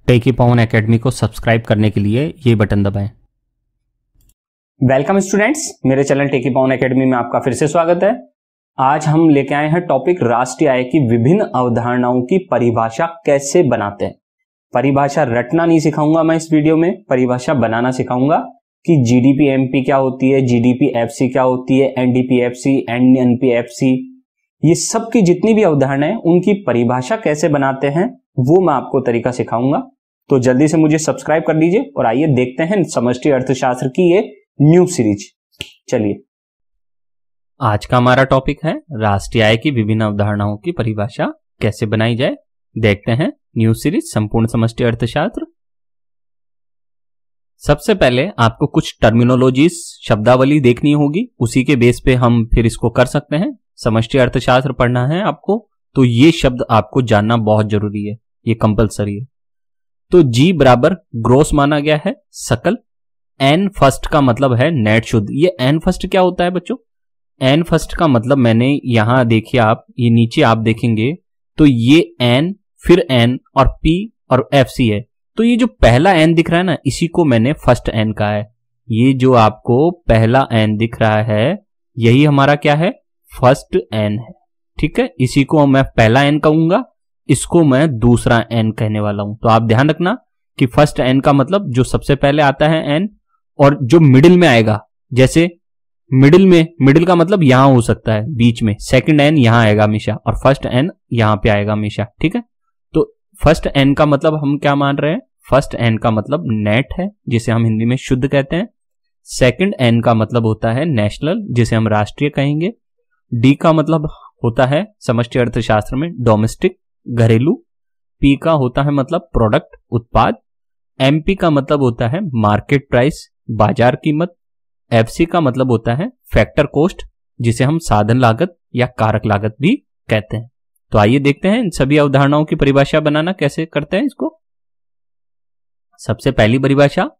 टेकी पवन academy को subscribe करने के लिए ये बटन दबाएं। वेलकम स्टूडेंट्स, मेरे चैनल टेकी पवन एकेडमी में आपका फिर से स्वागत है। आज हम लेके आए हैं टॉपिक राष्ट्रीय आय की विभिन्न अवधारणाओं की परिभाषा कैसे बनाते हैं। परिभाषा रटना नहीं सिखाऊंगा मैं इस वीडियो में, परिभाषा बनाना सिखाऊंगा कि जीडीपी एमपी क्या होती है, जीडीपी एफसी क्या होती है, एनडीपी एफसी, एनपी एफसी, ये सब की जितनी भी अवधारणाएं हैं उनकी परिभाषा कैसे बनाते हैं वो मैं आपको तरीका सिखाऊंगा। तो जल्दी से मुझे सब्सक्राइब कर लीजिए और आइए देखते हैं समष्टि अर्थशास्त्र की ये न्यू सीरीज। चलिए, आज का हमारा टॉपिक है राष्ट्रीय आय की विभिन्न अवधारणाओं की परिभाषा कैसे बनाई जाए। देखते हैं न्यू सीरीज संपूर्ण समष्टि अर्थशास्त्र। सबसे पहले आपको कुछ टर्मिनोलॉजीज, शब्दावली देखनी होगी, उसी के बेस पे हम फिर इसको कर सकते हैं। समष्टि अर्थशास्त्र पढ़ना है आपको तो ये शब्द आपको जानना बहुत जरूरी है, ये कंपलसरी है। तो जी बराबर ग्रोस माना गया है सकल। एन फर्स्ट का मतलब है नेट शुद्ध। ये एन फर्स्ट क्या होता है बच्चों? एन फर्स्ट का मतलब मैंने यहां देखिए, आप ये नीचे आप देखेंगे तो ये एन, फिर एन और पी और एफ सी है। तो ये जो पहला एन दिख रहा है ना, इसी को मैंने फर्स्ट एन कहा है। ये जो आपको पहला एन दिख रहा है यही हमारा क्या है? फर्स्ट एन है। ठीक है, इसी को मैं पहला एन कहूंगा, इसको मैं दूसरा एन कहने वाला हूं। तो आप ध्यान रखना कि फर्स्ट एन का मतलब जो सबसे पहले आता है एन, और जो मिडिल में आएगा, जैसे मिडिल का मतलब यहां हो सकता है बीच में, सेकंड एन यहां आएगा हमेशा और फर्स्ट एन यहां पे आएगा हमेशा। ठीक है, तो फर्स्ट एन का मतलब हम क्या मान रहे हैं? फर्स्ट एन का मतलब नेट है, जिसे हम हिंदी में शुद्ध कहते हैं। सेकंड एन का मतलब होता है नेशनल, जिसे हम राष्ट्रीय कहेंगे। डी का मतलब होता है समष्टि अर्थशास्त्र में डोमेस्टिक, घरेलू। पी का होता है मतलब प्रोडक्ट, उत्पाद। एमपी का मतलब होता है मार्केट प्राइस, बाजार कीमत। एफसी का मतलब होता है फैक्टर कॉस्ट, जिसे हम साधन लागत या कारक लागत भी कहते हैं। तो आइए देखते हैं इन सभी अवधारणाओं की परिभाषा बनाना कैसे करते हैं इसको। सबसे पहली परिभाषा,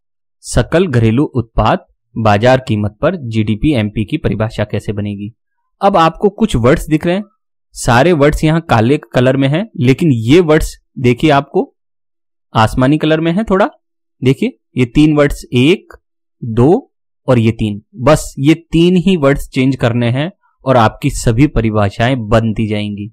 सकल घरेलू उत्पाद बाजार कीमत पर जीडीपी एमपी की परिभाषा कैसे बनेगी। अब आपको कुछ वर्ड्स दिख रहे हैं, सारे वर्ड्स यहां काले कलर में हैं, लेकिन ये वर्ड्स देखिए आपको आसमानी कलर में है थोड़ा। देखिए ये तीन वर्ड्स, 1, 2 और ये 3, बस ये 3 ही वर्ड्स चेंज करने हैं और आपकी सभी परिभाषाएं बनती जाएंगी।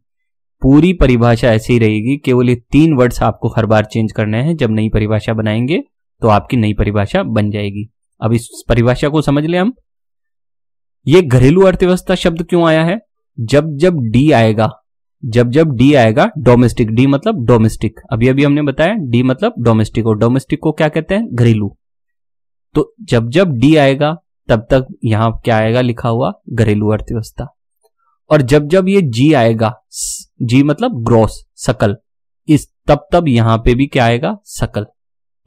पूरी परिभाषा ऐसी ही रहेगी, केवल ये 3 वर्ड्स आपको हर बार चेंज करने हैं। जब नई परिभाषा बनाएंगे तो आपकी नई परिभाषा बन जाएगी। अब इस परिभाषा को समझ लें हम। ये घरेलू अर्थव्यवस्था शब्द क्यों आया है? जब जब डी आएगा डोमेस्टिक, डी मतलब डोमेस्टिक, अभी हमने बताया डी मतलब डोमेस्टिक, और डोमेस्टिक को क्या कहते हैं? घरेलू। तो जब जब डी आएगा तब तक यहां क्या आएगा लिखा हुआ? घरेलू अर्थव्यवस्था। और जब जब ये जी आएगा, जी मतलब ग्रॉस, सकल, इस तब यहां पे भी क्या आएगा? सकल।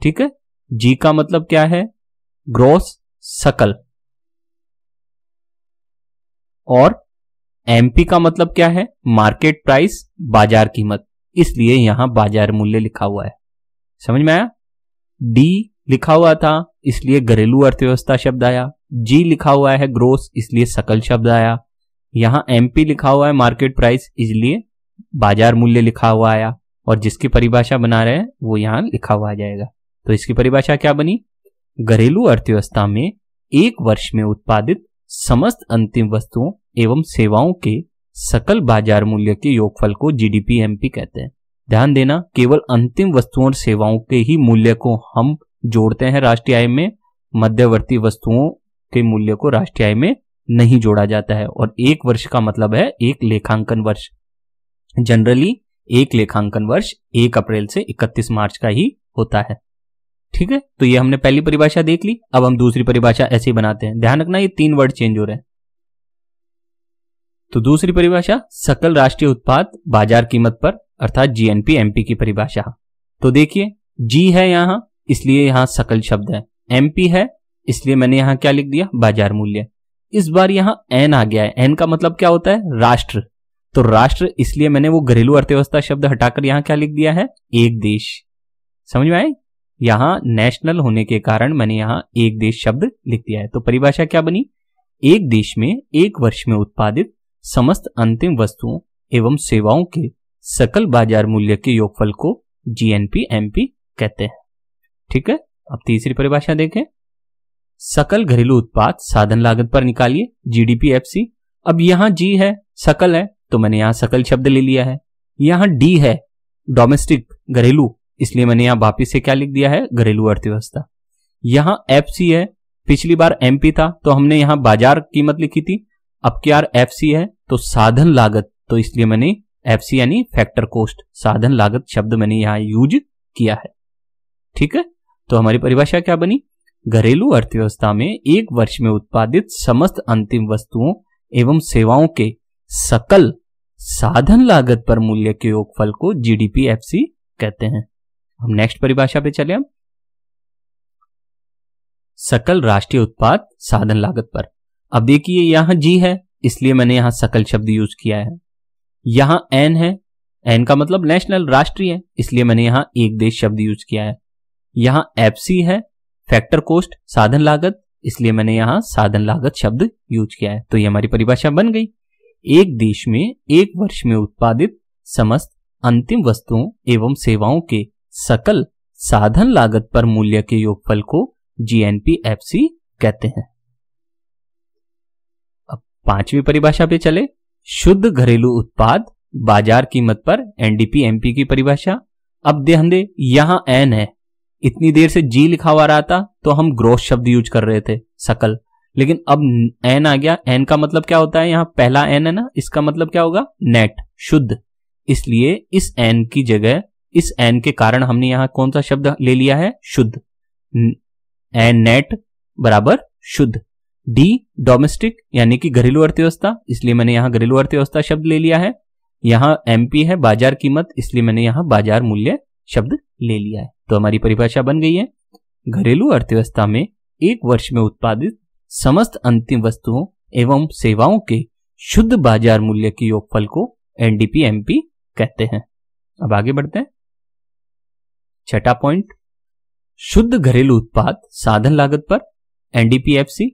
ठीक है, जी का मतलब क्या है? ग्रॉस, सकल। और एमपी का मतलब क्या है? मार्केट प्राइस, बाजार कीमत, इसलिए यहां बाजार मूल्य लिखा हुआ है। समझ में आया? डी लिखा हुआ था इसलिए घरेलू अर्थव्यवस्था शब्द आया। जी लिखा हुआ है ग्रोस, इसलिए सकल शब्द आया। यहां एमपी लिखा हुआ है मार्केट प्राइस, इसलिए बाजार मूल्य लिखा हुआ आया। और जिसकी परिभाषा बना रहे हैं वो यहां लिखा हुआ आ जाएगा। तो इसकी परिभाषा क्या बनी? घरेलू अर्थव्यवस्था में एक वर्ष में उत्पादित समस्त अंतिम वस्तुओं एवं सेवाओं के सकल बाजार मूल्य के योगफल को जीडीपी एमपी कहते हैं। ध्यान देना, केवल अंतिम वस्तुओं और सेवाओं के ही मूल्य को हम जोड़ते हैं राष्ट्रीय आय में, मध्यवर्ती वस्तुओं के मूल्य को राष्ट्रीय आय में नहीं जोड़ा जाता है। और एक वर्ष का मतलब है एक लेखांकन वर्ष। जनरली एक लेखांकन वर्ष 1 अप्रैल से 31 मार्च का ही होता है। ठीक है, तो ये हमने पहली परिभाषा देख ली। अब हम दूसरी परिभाषा ऐसे ही बनाते हैं। ध्यान रखना ये 3 वर्ड चेंज हो रहे हैं। तो दूसरी परिभाषा, सकल राष्ट्रीय उत्पाद बाजार कीमत पर, अर्थात जीएनपी एमपी की परिभाषा। तो देखिए जी है यहां, इसलिए यहां सकल शब्द है। एमपी है इसलिए मैंने यहां क्या लिख दिया? बाजार मूल्य। इस बार यहां एन आ गया है। एन का मतलब क्या होता है? राष्ट्र। तो राष्ट्र, इसलिए मैंने वो घरेलू अर्थव्यवस्था शब्द हटाकर यहां क्या लिख दिया है? एक देश। समझ में आए? यहां नेशनल होने के कारण मैंने यहां एक देश शब्द लिख दिया है। तो परिभाषा क्या बनी? एक देश में एक वर्ष में उत्पादित समस्त अंतिम वस्तुओं एवं सेवाओं के सकल बाजार मूल्य के योगफल को जीएनपी एमपी कहते हैं। ठीक है, अब तीसरी परिभाषा देखें। सकल घरेलू उत्पाद साधन लागत पर निकालिए GDP-FC। अब यहां जी है, सकल है, तो मैंने यहां सकल शब्द ले लिया है। यहां डी है, डोमेस्टिक घरेलू, इसलिए मैंने यहां वापिस से क्या लिख दिया है, घरेलू अर्थव्यवस्था। यहां FC है, पिछली बार MP था तो हमने यहां बाजार कीमत लिखी थी, अब क्या FC है तो साधन लागत, तो इसलिए मैंने FC यानी फैक्टर कॉस्ट, साधन लागत शब्द मैंने यहां यूज किया है। ठीक है, तो हमारी परिभाषा क्या बनी, घरेलू अर्थव्यवस्था में एक वर्ष में उत्पादित समस्त अंतिम वस्तुओं एवं सेवाओं के सकल साधन लागत पर मूल्य के योगफल को GDP-FC कहते हैं। हम नेक्स्ट परिभाषा पे चले। हम सकल राष्ट्रीय उत्पाद साधन लागत पर। अब देखिए यहां जी है, इसलिए मैंने यहां सकल शब्द यूज किया है। यहां एन है, एन का मतलब नेशनल, राष्ट्रीय है, इसलिए मैंने यहां एक देश शब्द यूज किया है। यहां FC है, फैक्टर कॉस्ट, साधन लागत, इसलिए मैंने यहां साधन लागत शब्द यूज किया है। तो ये हमारी परिभाषा बन गई। एक देश में एक वर्ष में उत्पादित समस्त अंतिम वस्तुओं एवं सेवाओं के सकल साधन लागत पर मूल्य के योगफल को GNP-FC कहते हैं। अब पांचवी परिभाषा पे चले। शुद्ध घरेलू उत्पाद बाजार कीमत पर NDP-MP की परिभाषा। अब ध्यान दे, यहां एन है, इतनी देर से जी लिखा हुआ रहा था तो हम ग्रोस शब्द यूज कर रहे थे, सकल, लेकिन अब एन आ गया। एन का मतलब क्या होता है, यहां पहला एन है ना, इसका मतलब क्या होगा, नेट, शुद्ध, इसलिए इस एन की जगह, इस एन के कारण हमने यहां कौन सा शब्द ले लिया है, शुद्ध, एन नेट बराबर शुद्ध। डी डोमेस्टिक यानी कि घरेलू अर्थव्यवस्था, इसलिए मैंने यहां घरेलू अर्थव्यवस्था शब्द ले लिया है। यहां MP है, बाजार कीमत, इसलिए मैंने यहां बाजार मूल्य शब्द ले लिया है। तो हमारी परिभाषा बन गई है, घरेलू अर्थव्यवस्था में एक वर्ष में उत्पादित समस्त अंतिम वस्तुओं एवं सेवाओं के शुद्ध बाजार मूल्य के योगफल को NDP-MP कहते हैं। अब आगे बढ़ते हैं। छठा पॉइंट, शुद्ध घरेलू उत्पाद साधन लागत पर NDP-FC।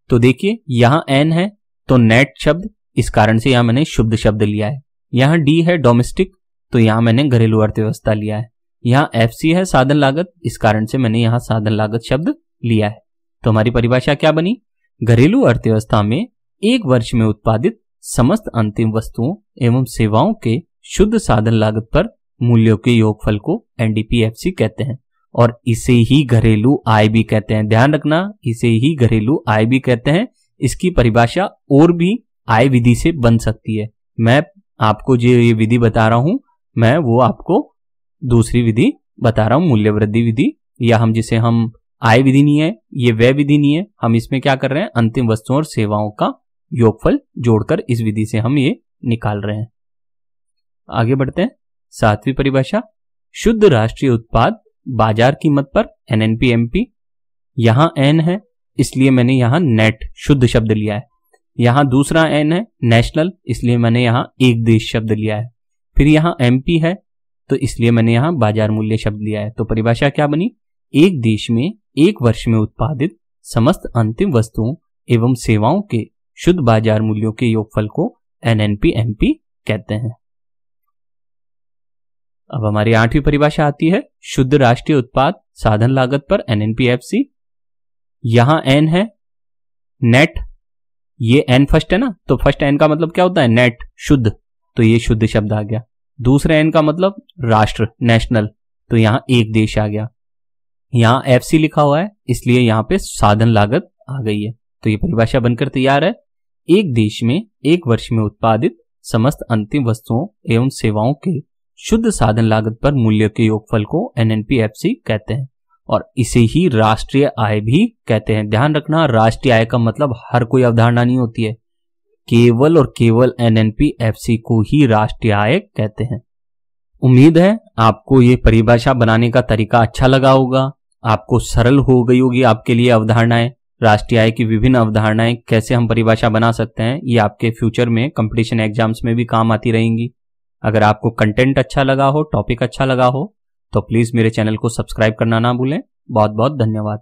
तो देखिए यहां एन है तो नेट शब्द, इस कारण से यहां मैंने शुद्ध शब्द लिया है। यहां डी है डोमेस्टिक, तो यहां मैंने घरेलू अर्थव्यवस्था लिया है। यहां FC है साधन लागत, इस कारण से मैंने यहां साधन लागत शब्द लिया है। तो हमारी परिभाषा क्या बनी, घरेलू अर्थव्यवस्था में एक वर्ष में उत्पादित समस्त अंतिम वस्तुओं एवं सेवाओं के शुद्ध साधन लागत पर मूल्यों के योगफल को NDP-FC कहते हैं, और इसे ही घरेलू आय भी कहते हैं। ध्यान रखना, इसे ही घरेलू आय भी कहते हैं। इसकी परिभाषा और भी आय विधि से बन सकती है। मैं आपको जो ये विधि बता रहा हूं, मैं वो आपको दूसरी विधि बता रहा हूं, मूल्य वृद्धि विधि, या हम जिसे हम आय विधि नहीं है, ये व्यय विधि नहीं है, हम इसमें क्या कर रहे हैं, अंतिम वस्तुओं और सेवाओं का योगफल जोड़कर इस विधि से हम ये निकाल रहे हैं। आगे बढ़ते हैं। सातवीं परिभाषा, शुद्ध राष्ट्रीय उत्पाद बाजार कीमत पर NNP-MP। यहां एन है, इसलिए मैंने यहां नेट शुद्ध शब्द लिया है। यहां दूसरा एन है नेशनल, इसलिए मैंने यहां एक देश शब्द लिया है। फिर यहां MP है, तो इसलिए मैंने यहां बाजार मूल्य शब्द लिया है। तो परिभाषा क्या बनी, एक देश में एक वर्ष में उत्पादित समस्त अंतिम वस्तुओं एवं सेवाओं के शुद्ध बाजार मूल्यों के योगफल को NNP-MP कहते हैं। अब हमारी आठवीं परिभाषा आती है, शुद्ध राष्ट्रीय उत्पाद साधन लागत पर NNP-FC। यहां एन है, नेट, ये एन फर्स्ट है ना, तो फर्स्ट एन का मतलब क्या होता है, नेट, शुद्ध, तो ये शुद्ध शब्द आ गया। दूसरे एन का मतलब राष्ट्र, नेशनल, तो यहां एक देश आ गया। यहां FC लिखा हुआ है, इसलिए यहां पे साधन लागत आ गई है। तो ये परिभाषा बनकर तैयार है, एक देश में एक वर्ष में उत्पादित समस्त अंतिम वस्तुओं एवं सेवाओं के शुद्ध साधन लागत पर मूल्य के योगफल को NNP-FC कहते हैं, और इसे ही राष्ट्रीय आय भी कहते हैं। ध्यान रखना, राष्ट्रीय आय का मतलब हर कोई अवधारणा नहीं होती है, केवल और केवल NNP-FC को ही राष्ट्रीय आय कहते हैं। उम्मीद है आपको ये परिभाषा बनाने का तरीका अच्छा लगा होगा, आपको सरल हो गई होगी आपके लिए अवधारणाएं, राष्ट्रीय आय की विभिन्न अवधारणाएं कैसे हम परिभाषा बना सकते हैं, ये आपके फ्यूचर में कंपटीशन एग्जाम्स में भी काम आती रहेंगी। अगर आपको कंटेंट अच्छा लगा हो, टॉपिक अच्छा लगा हो, तो प्लीज मेरे चैनल को सब्सक्राइब करना ना भूलें। बहुत बहुत धन्यवाद।